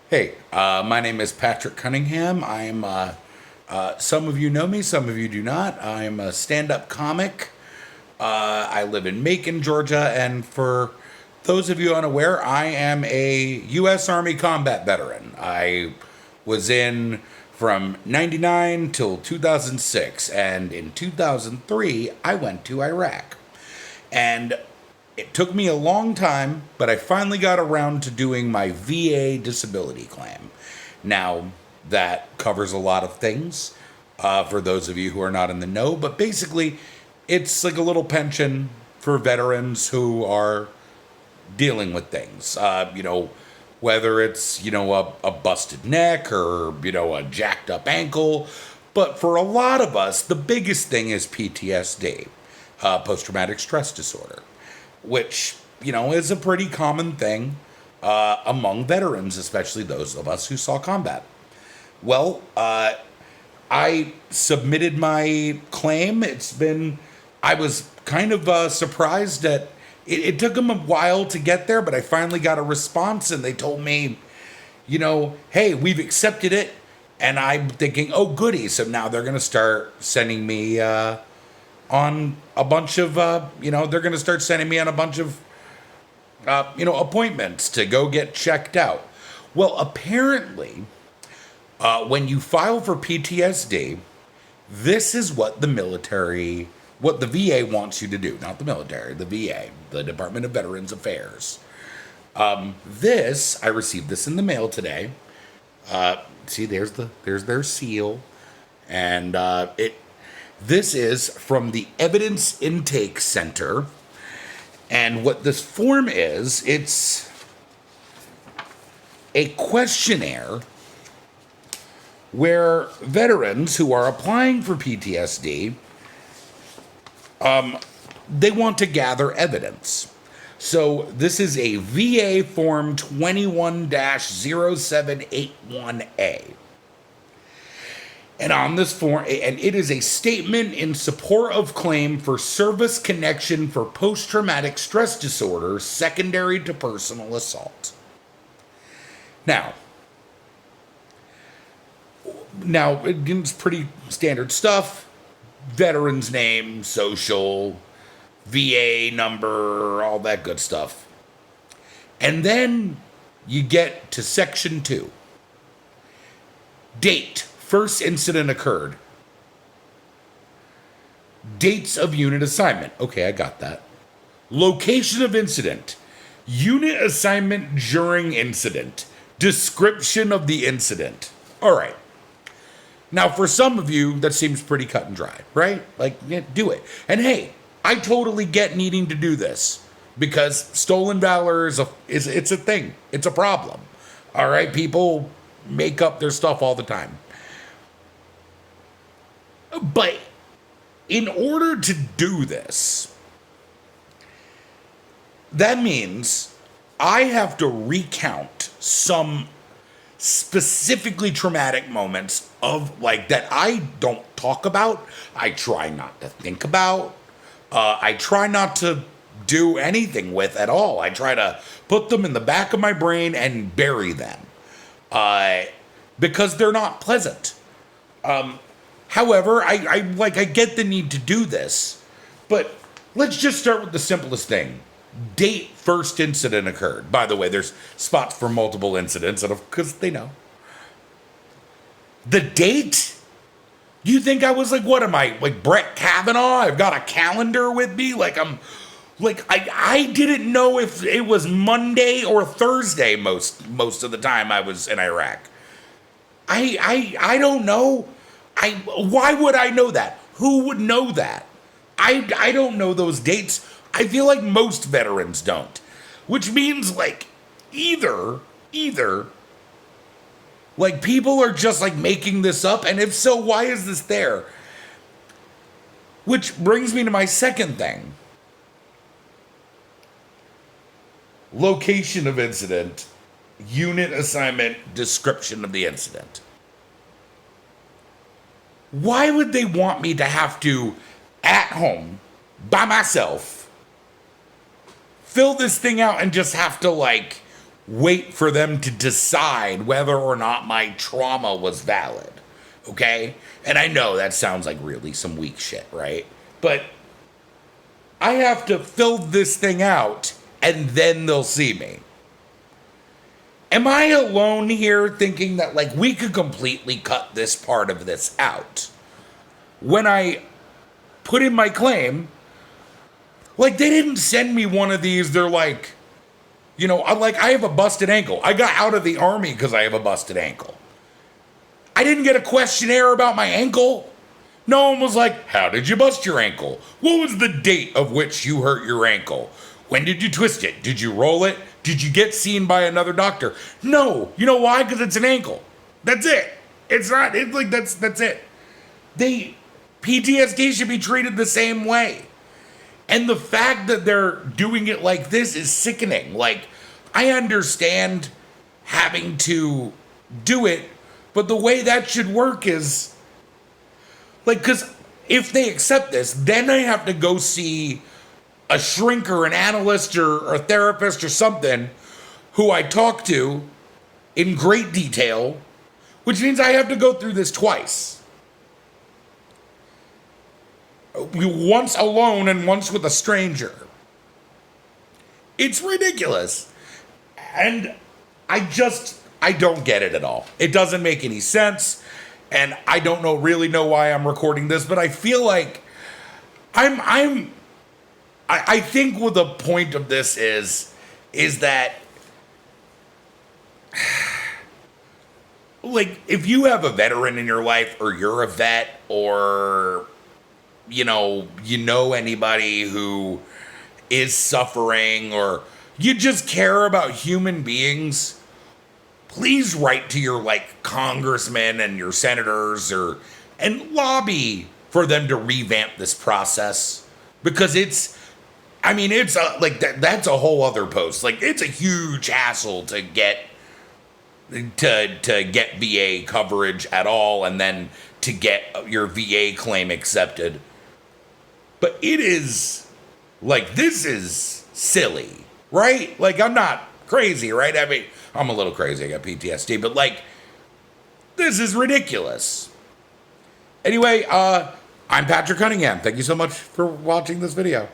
Hey, my name is Patrick Cunningham. Some of you know me, some of you do not. I'm a stand up comic. I live in Macon, Georgia, and for those of you unaware, I am a U.S. Army combat veteran. I was in from 99 till 2006, and in 2003, I went to Iraq. And it took me a long time, but I finally got around to doing my VA disability claim. Now, that covers a lot of things for those of you who are not in the know, but basically, it's like a little pension for veterans who are dealing with things. Whether it's, a busted neck or, a jacked up ankle. But for a lot of us, the biggest thing is PTSD, post traumatic stress disorder, which, is a pretty common thing among veterans, especially those of us who saw combat. Well, I submitted my claim. I was kind of surprised that it took them a while to get there, but I finally got a response and they told me, hey, we've accepted it. And I'm thinking, oh, goody. So now they're going to start sending me on a bunch of, they're going to start sending me on a bunch of, appointments to go get checked out. Well, apparently, when you file for PTSD, this is what what the VA wants you to do. Not the military, the VA, the Department of Veterans Affairs. I received this in the mail today. See, there's their seal, and this is from the Evidence Intake Center. And what this form is, it's a questionnaire where veterans who are applying for PTSD, they want to gather evidence. So this is a VA Form 21-0781A. And on this form, and it is a statement in support of claim for service connection for post-traumatic stress disorder secondary to personal assault. Now, it's pretty standard stuff. Veteran's name, social, VA number, all that good stuff. And then you get to section 2. Date. First incident occurred. Dates of unit assignment. Okay, I got that. Location of incident. Unit assignment during incident. Description of the incident. All right. Now, for some of you, that seems pretty cut and dry, right? Like, yeah, do it. And hey, I totally get needing to do this because stolen valor is a thing. It's a problem. All right, people make up their stuff all the time. But in order to do this, that means I have to recount some specifically traumatic moments of that I don't talk about. I try not to think about. I try not to do anything with at all. I try to put them in the back of my brain and bury them because they're not pleasant. However, I get the need to do this, but let's just start with the simplest thing. Date first incident occurred. By the way, there's spots for multiple incidents, because they know. The date? You think I was what am I, Brett Kavanaugh? I've got a calendar with me? I didn't know if it was Monday or Thursday most of the time I was in Iraq. I don't know. Why would I know that? Who would know that? I don't know those dates. I feel like most veterans don't. Which means either people are just making this up, and if so, why is this there? Which brings me to my second thing. Location of incident, unit assignment, description of the incident. Why would they want me to have to, at home, by myself, fill this thing out and just have to wait for them to decide whether or not my trauma was valid. Okay? And I know that sounds like really some weak shit, right? But I have to fill this thing out and then they'll see me. Am I alone here thinking that, like, we could completely cut this part of this out? When I put in my claim, like, they didn't send me one of these. They're like, you know, I have a busted ankle. I got out of the Army because I have a busted ankle. I didn't get a questionnaire about my ankle. No one was like, how did you bust your ankle? What was the date of which you hurt your ankle? When did you twist it? Did you roll it? Did you get seen by another doctor? No. You know why? Because it's an ankle. That's it. It's not, it's like, that's it. PTSD should be treated the same way. And the fact that they're doing it like this is sickening. Like, I understand having to do it, but the way that should work is, like, because if they accept this, then I have to go see a shrink or an analyst or a therapist or something who I talk to in great detail, which means I have to go through this twice. Once alone and once with a stranger. It's ridiculous. And I don't get it at all. It doesn't make any sense. And I don't really know why I'm recording this, but I feel like I think what the point of this is that, like, if you have a veteran in your life, or you're a vet, or you know anybody who is suffering, or you just care about human beings, please write to your, like, congressmen and your senators and lobby for them to revamp this process, because that's a whole other post. Like, it's a huge hassle to get VA coverage at all, and then to get your VA claim accepted. But it is, like, this is silly, right? Like, I'm not crazy, right? I mean, I'm a little crazy. I got PTSD, but, like, this is ridiculous. Anyway, I'm Patrick Cunningham. Thank you so much for watching this video.